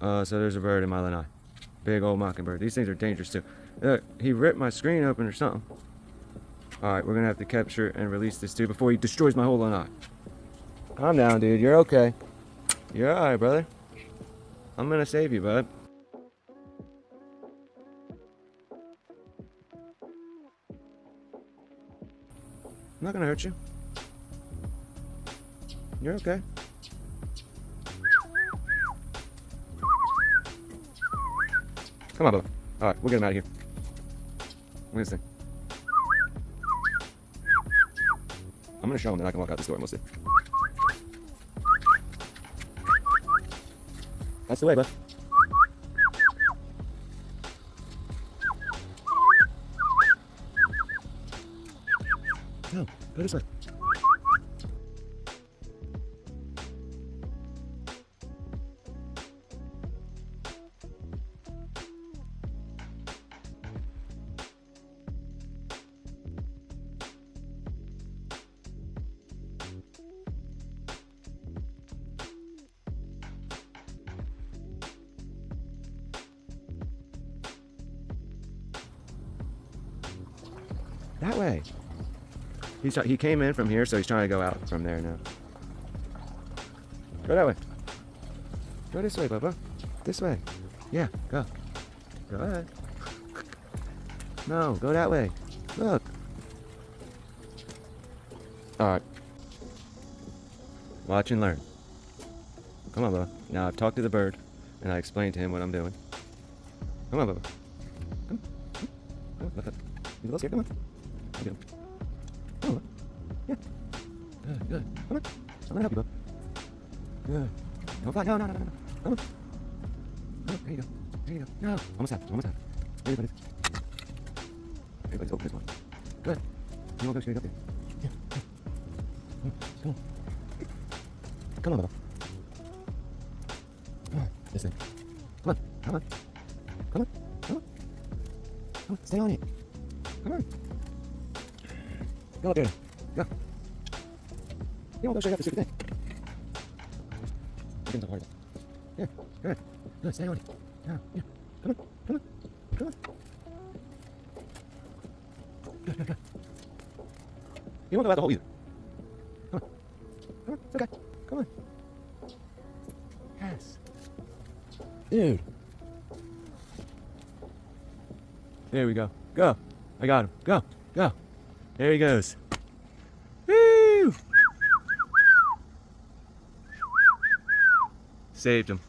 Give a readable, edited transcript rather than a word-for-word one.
So there's a bird in my lanai. Big old mockingbird. These things are dangerous too. Look, he ripped my screen open or something. Alright, we're gonna have to capture and release this dude before he destroys my whole lanai. Calm down, dude. You're okay. You're alright, brother. I'm gonna save you, bud. I'm not gonna hurt you. You're okay. Come on, Bubba. Alright, we'll get him out of here. Look at this thing. I'm gonna show him that I can walk out this door and we'll see. That's the way, bud. No, go this way. That way. He came in from here, so he's trying to go out from there now. Go that way. Go this way, Bubba. This way. Yeah, go. Go ahead. No, go that way. Look. Alright. Watch and learn. Come on, Bubba. Now I've talked to the bird, and I explained to him what I'm doing. Come on, Bubba. Come. Come on. You a little scared? Come on. I'll get him. Come on. Yeah. Good, good. Come on. I'm gonna help you, Bubba. Good. Don't fly. No. Come on. Come on. There you go. There you go. No. Almost out. Almost out. Everybody's open this one. Good. You won't go straight up there. Yeah. Come on. Come on, Bubba. Come on. This thing. Come on. Come on. Come on. Come on. Come on. Stay on it. Come on. Go up there. Go. You won't go straight up the stupid thing. You're getting so hard. Yeah. Good. Good. Stay on it. Yeah. Yeah. Come on. Come on. Come on. Good. Good. Good. You won't go out the hole either. Come on. Come on. It's okay. Come on. Yes. Dude. There we go. Go. I got him. Go. Go. There he goes. Woo! Saved him.